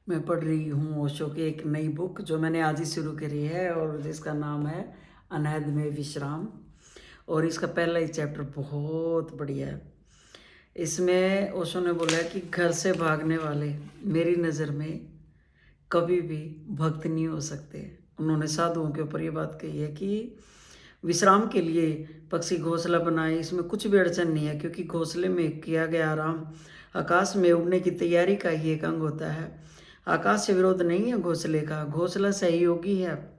मैं पढ़ रही हूँ ओशो की एक नई बुक जो मैंने आज ही शुरू करी है और जिसका नाम है अनहद में विश्राम। और इसका पहला ही चैप्टर बहुत बढ़िया है। इसमें ओशो ने बोला है कि घर से भागने वाले मेरी नज़र में कभी भी भक्त नहीं हो सकते। उन्होंने साधुओं के ऊपर ये बात कही है कि विश्राम के लिए पक्षी घोंसला बनाए, इसमें कुछ भी अड़चन नहीं है, क्योंकि घोंसले में किया गया आराम आकाश में उड़ने की तैयारी का ही एक अंग होता है। आकाश से विरोध नहीं है घोंसले का, घोंसला सहयोगी है।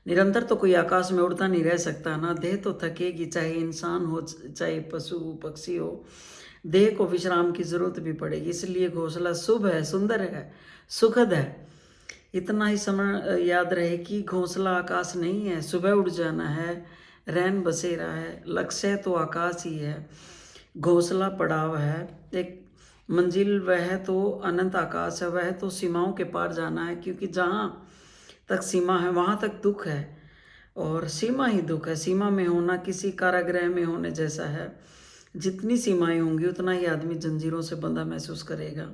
निरंतर तो कोई आकाश में उड़ता नहीं रह सकता ना, देह तो थकेगी, चाहे इंसान हो चाहे पशु पक्षी हो, देह को विश्राम की जरूरत भी पड़ेगी। इसलिए घोंसला शुभ है, सुंदर है, सुखद है। इतना ही समय याद रहे कि घोंसला आकाश नहीं है, सुबह उड़ जाना है, रैन बसेरा है, लक्ष्य तो आकाश ही है, घोंसला पड़ाव है, एक मंजिल वह तो अनंत आकाश है, वह तो सीमाओं के पार जाना है, क्योंकि जहाँ तक सीमा है वहाँ तक दुख है और सीमा ही दुख है। सीमा में होना किसी कारागृह में होने जैसा है। जितनी सीमाएं होंगी उतना ही आदमी जंजीरों से बंधा महसूस करेगा।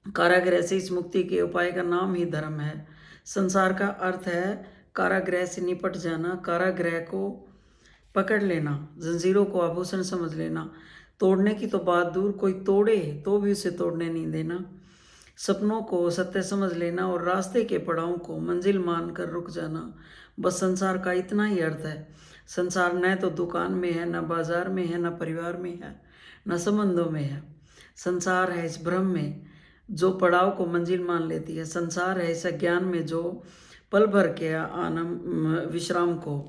कारागृह से इस मुक्ति के उपाय का नाम ही धर्म है। संसार का अर्थ है कारागृह से निपट जाना, कारागृह को पकड़ लेना, जंजीरों को आभूषण समझ लेना। तोड़ने की तो बात दूर, कोई तोड़े तो भी उसे तोड़ने नहीं देना। सपनों को सत्य समझ लेना और रास्ते के पड़ावों को मंजिल मानकर रुक जाना। बस संसार का इतना ही अर्थ है। संसार न तो दुकान में है, न बाजार में है, न परिवार में है, न संबंधों में है। संसार है इस भ्रम में जो पड़ाव को मंजिल मान लेती है। संसार है इस अज्ञान में जो पल भर के आनंद विश्राम को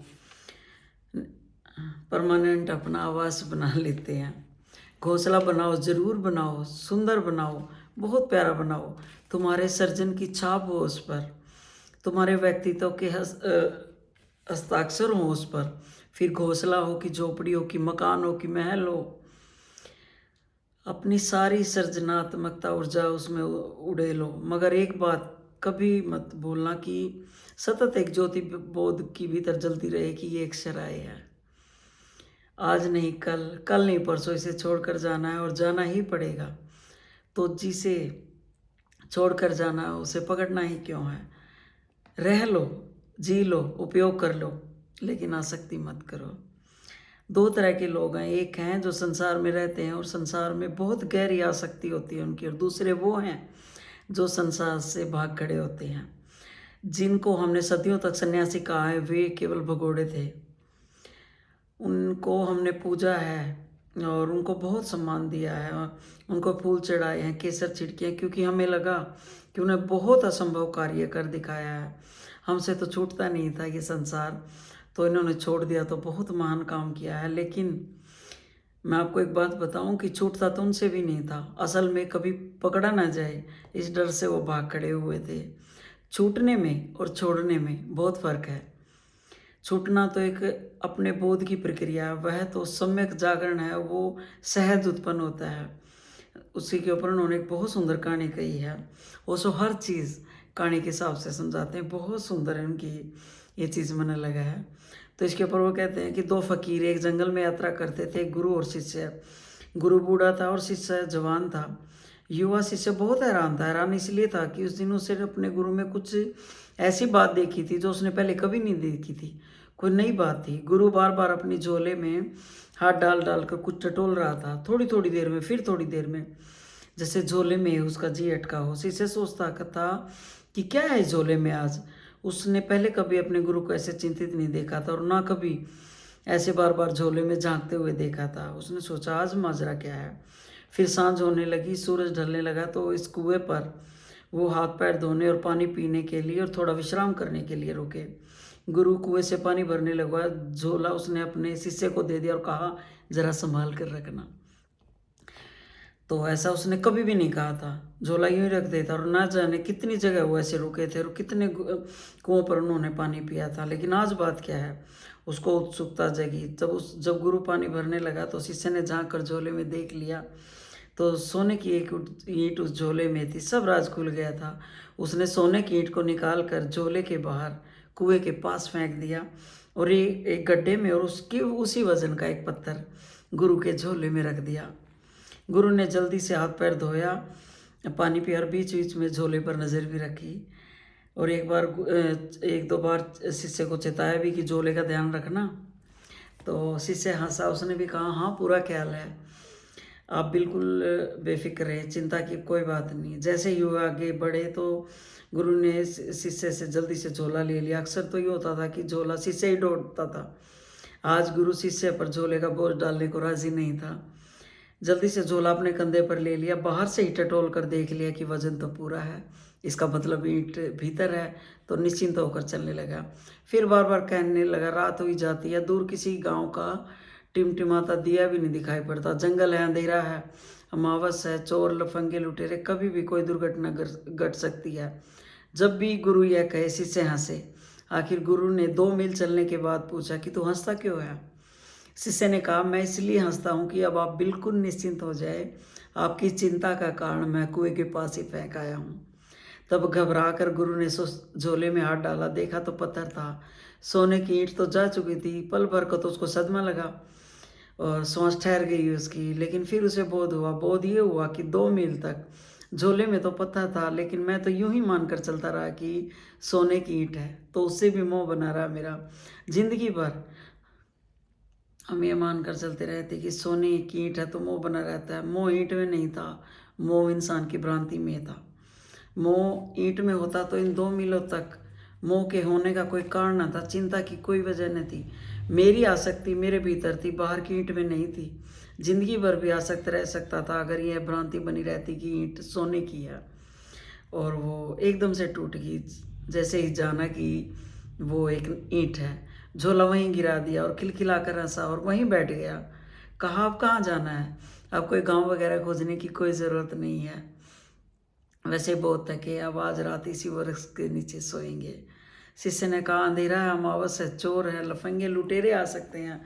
परमानेंट अपना आवास बना लेते हैं। घोंसला बनाओ, जरूर बनाओ, सुंदर बनाओ, बहुत प्यारा बनाओ, तुम्हारे सर्जन की छाप हो उस पर, तुम्हारे व्यक्तित्व के हस्ताक्षर हो उस पर। फिर घोंसला हो कि झोपड़ी हो कि मकान हो कि महल हो, अपनी सारी सृजनात्मकता ऊर्जा उसमें उड़े लो। मगर एक बात कभी मत भूलना कि सतत एक ज्योति बोध की भीतर जलती रहे कि ये एक शराय है। आज नहीं कल, कल नहीं परसों इसे छोड़कर जाना है और जाना ही पड़ेगा। तो जिसे छोड़कर जाना है उसे पकड़ना ही क्यों है। रह लो, जी लो, उपयोग कर लो, लेकिन आसक्ति मत करो। दो तरह के लोग हैं, एक हैं जो संसार में रहते हैं और संसार में बहुत गहरी आसक्ति होती है उनकी, और दूसरे वो हैं जो संसार से भाग खड़े होते हैं। जिनको हमने सदियों तक सन्यासी कहा है वे केवल भगोड़े थे। उनको हमने पूजा है और उनको बहुत सम्मान दिया है, उनको फूल चढ़ाए हैं, केसर छिड़के हैं, क्योंकि हमें लगा कि उन्हें बहुत असंभव कार्य कर दिखाया है। हमसे तो छूटता नहीं था ये संसार, तो इन्होंने छोड़ दिया तो बहुत महान काम किया है। लेकिन मैं आपको एक बात बताऊं कि छूटता तो उनसे भी नहीं था, असल में कभी पकड़ा ना जाए इस डर से वो भाग खड़े हुए थे। छूटने में और छोड़ने में बहुत फर्क है। छूटना तो एक अपने बोध की प्रक्रिया है, वह तो सम्यक जागरण है, वो सहज उत्पन्न होता है। उसी के ऊपर उन्होंने एक बहुत सुंदर कहानी कही है। वो सो हर चीज़ कहानी के हिसाब से समझाते हैं, बहुत सुंदर है उनकी ये चीज़ मन लगा है। तो इसके ऊपर वो कहते हैं कि दो फकीर एक जंगल में यात्रा करते थे, गुरु और शिष्य। गुरु बूढ़ा था और शिष्य जवान था। युवा शिष्य बहुत हैरान था। हैरान इसलिए था कि उस दिन उसे अपने गुरु में कुछ ऐसी बात देखी थी जो उसने पहले कभी नहीं देखी थी। कोई नई बात थी। गुरु बार बार अपनी झोले में हाथ डाल डाल कर कुछ टटोल रहा था, थोड़ी थोड़ी देर में, फिर थोड़ी देर में, जैसे झोले में उसका जी अटका हो। शिष्य सोचता था कि क्या है झोले में आज। उसने पहले कभी अपने गुरु को ऐसे चिंतित नहीं देखा था और ना कभी ऐसे बार बार झोले में झांकते हुए देखा था। उसने सोचा आज माजरा क्या है। फिर सांझ होने लगी, सूरज ढलने लगा, तो इस कुएं पर वो हाथ पैर धोने और पानी पीने के लिए और थोड़ा विश्राम करने के लिए रुके। गुरु कुएं से पानी भरने लगा, झोला उसने अपने शिष्य को दे दिया और कहा जरा संभाल कर रखना। तो ऐसा उसने कभी भी नहीं कहा था, झोला यूं ही रख देता और ना जाने कितनी जगह वो ऐसे रुके थे और कितने कुओं पर उन्होंने पानी पिया था। लेकिन आज बात क्या है, उसको उत्सुकता जगी। जब गुरु पानी भरने लगा तो शिष्य ने झांक कर झोले में देख लिया तो सोने की एक ईंट उस झोले में थी। सब राज खुल गया था। उसने सोने की ईंट को निकाल कर झोले के बाहर कुएं के पास फेंक दिया और एक गड्ढे में, और उसकी उसी वजन का एक पत्थर गुरु के झोले में रख दिया। गुरु ने जल्दी से हाथ पैर धोया पानी पिया और बीच बीच में झोले पर नज़र भी रखी। और एक बार एक दो बार शिष्य को चेताया भी कि झोले का ध्यान रखना। तो शिष्य हंसा, उसने भी कहा हाँ पूरा ख्याल है, आप बिल्कुल बेफिक्र रहे, चिंता की कोई बात नहीं। जैसे ही वो आगे बढ़े तो गुरु ने शिष्य से जल्दी से झोला ले लिया। अक्सर तो ये होता था कि झोला शिष्य ही ढोता था, आज गुरु शिष्य पर झोले का बोझ डालने को राजी नहीं था। जल्दी से झोला अपने कंधे पर ले लिया, बाहर से ही टटोल कर देख लिया कि वजन तो पूरा है, इसका मतलब ईंट भीतर है, तो निश्चिंत होकर चलने लगा। फिर बार बार कहने लगा, रात हुई जाती है, दूर किसी गांव का टिमटिमाता दिया भी नहीं दिखाई पड़ता, जंगल है, अंधेरा है, अमावस है, चोर लफंगे लुटेरे, कभी भी कोई दुर्घटना घट सकती है। जब भी गुरु यह कहे शिष्य हंसे। आखिर गुरु ने 2 मील चलने के बाद पूछा कि तू हंसता क्यों है? शिष्य ने कहा, मैं इसलिए हंसता हूँ कि अब आप बिल्कुल निश्चिंत हो जाए, आपकी चिंता का कारण मैं कुएं के पास ही फेंक आया हूँ। तब घबरा कर गुरु ने झोले में हाथ डाला, देखा तो पत्थर था, सोने की ईंट तो जा चुकी थी। पल भर को तो उसको सदमा लगा और सांस ठहर गई उसकी। लेकिन फिर उसे बोध ये हुआ कि 2 मील तक झोले में तो पत्थर था, लेकिन मैं तो यूं ही मानकर चलता रहा कि सोने की ईंट है, तो उससे भी मोह बना रहा मेरा। जिंदगी भर हम ये मानकर चलते रहते कि सोने की ईंट है तो मोह बना रहता है। मोह ईंट में नहीं था, मोह इंसान की भ्रांति में था। मोह ईंट में होता तो इन 2 मीलों तक मोह के होने का कोई कारण न था, चिंता की कोई वजह न थी। मेरी आसक्ति मेरे भीतर थी, बाहर की ईंट में नहीं थी। जिंदगी भर भी आसक्त रह सकता था अगर यह भ्रांति बनी रहती कि ईंट सोने की है। और वो एकदम से टूट गई जैसे ही जाना कि वो एक ईंट है। झोला वहीं गिरा दिया और खिलखिलाकर हंसा और वहीं बैठ गया। कहा, अब कहाँ जाना है? अब कोई गांव वगैरह खोजने की कोई ज़रूरत नहीं है, वैसे बहुत थके, अब आज रात इसी वृक्ष के नीचे सोएंगे। शिष्य ने कहा, अंधेरा है, अमावस है, चोर है, लफंगे लुटेरे आ सकते हैं।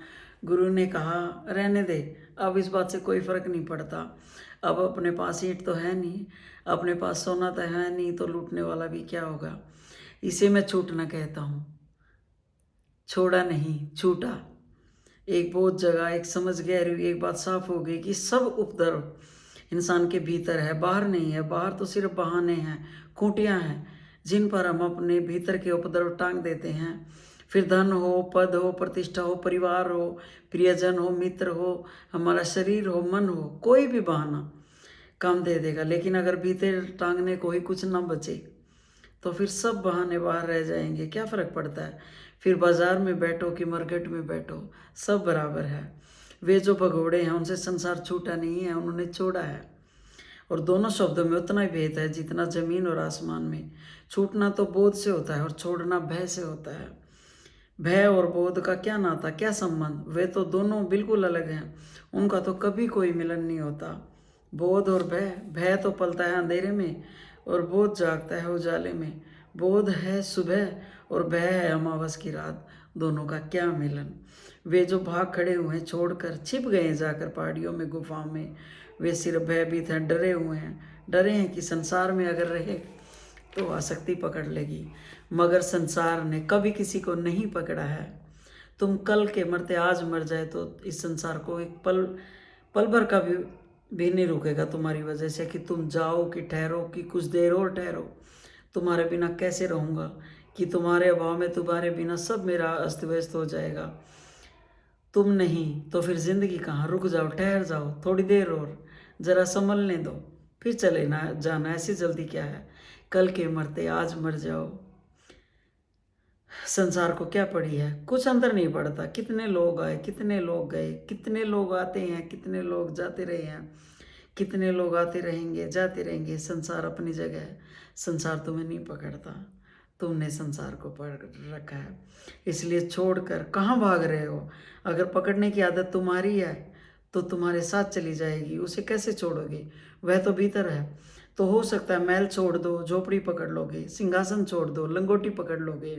गुरु ने कहा, रहने दे, अब इस बात से कोई फर्क नहीं पड़ता। अब अपने पास ईंट तो है नहीं, अपने पास सोना तो है नहीं, तो लूटने वाला भी क्या होगा। इसे मैं छूटना कहता हूँ, छोड़ा नहीं, छूटा। एक बहुत जगह एक समझ गहरी हुई, एक बात साफ हो गई कि सब उपद्रव इंसान के भीतर है, बाहर नहीं है। बाहर तो सिर्फ बहाने हैं, खूंटियाँ हैं जिन पर हम अपने भीतर के उपद्रव टांग देते हैं। फिर धन हो, पद हो, प्रतिष्ठा हो, परिवार हो, प्रियजन हो, मित्र हो, हमारा शरीर हो, मन हो, कोई भी बहाना काम दे देगा। लेकिन अगर भीतर टांगने को ही कुछ न बचे तो फिर सब बहाने बाहर रह जाएंगे, क्या फ़र्क पड़ता है। फिर बाजार में बैठो कि मार्केट में बैठो, सब बराबर है। वे जो भगोड़े हैं उनसे संसार छूटा नहीं है, उन्होंने छोड़ा है। और दोनों शब्दों में उतना ही भेद है जितना जमीन और आसमान में। छूटना तो बोध से होता है और छोड़ना भय से होता है। भय और बोध का क्या नाता, क्या संबंध? वे तो दोनों बिल्कुल अलग हैं, उनका तो कभी कोई मिलन नहीं होता। बोध और भय, भय तो पलता है अंधेरे में और बोध जागता है उजाले में। बोध है सुबह और भय है अमावस की रात, दोनों का क्या मिलन। वे जो भाग खड़े हुए हैं छोड़कर, छिप गए जाकर पहाड़ियों में, गुफाओं में, वे सिर्फ भयभीत हैं, डरे हुए हैं। डरे हैं कि संसार में अगर रहे तो आसक्ति पकड़ लेगी, मगर संसार ने कभी किसी को नहीं पकड़ा है। तुम कल के मरते आज मर जाए तो इस संसार को एक पल भर का भी नहीं रुकेगा तुम्हारी वजह से, कि तुम जाओ कि ठहरो, कि कुछ देर और ठहरो। तुम्हारे बिना कैसे रहूँगा, कि तुम्हारे अभाव में, तुम्हारे बिना सब मेरा अस्त व्यस्त हो जाएगा। तुम नहीं तो फिर जिंदगी कहाँ? रुक जाओ, ठहर जाओ, थोड़ी देर और जरा संभलने दो, फिर चले ना जाना, ऐसी जल्दी क्या है। कल के मरते आज मर जाओ, संसार को क्या पड़ी है, कुछ अंतर नहीं पड़ता। कितने लोग आए, कितने लोग गए, कितने लोग आते हैं, कितने लोग जाते रहे हैं, कितने लोग आते रहेंगे, जाते रहेंगे। संसार अपनी जगह है, संसार तुम्हें नहीं पकड़ता, तुमने संसार को पकड़ रखा है। इसलिए छोड़कर कहाँ भाग रहे हो? अगर पकड़ने की आदत तुम्हारी है तो तुम्हारे साथ चली जाएगी, उसे कैसे छोड़ोगे? वह तो भीतर है। तो हो सकता है महल छोड़ दो, झोपड़ी पकड़ लोगे, सिंहासन छोड़ दो, लंगोटी पकड़ लोगे,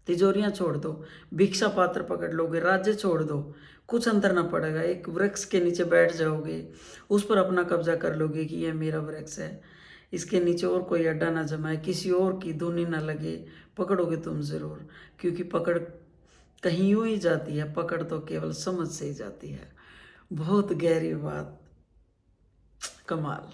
तिजोरियां छोड़ दो, भिक्षा पात्र पकड़ लोगे, राज्य छोड़ दो, कुछ अंतर ना पड़ेगा। एक वृक्ष के नीचे बैठ जाओगे, उस पर अपना कब्जा कर लोगे कि यह मेरा वृक्ष है, इसके नीचे और कोई अड्डा ना जमाए, किसी और की धुनी ना लगे। पकड़ोगे तुम ज़रूर, क्योंकि पकड़ कहीं यूं ही जाती है, पकड़ तो केवल समझ से ही जाती है। बहुत गहरी बात, कमाल।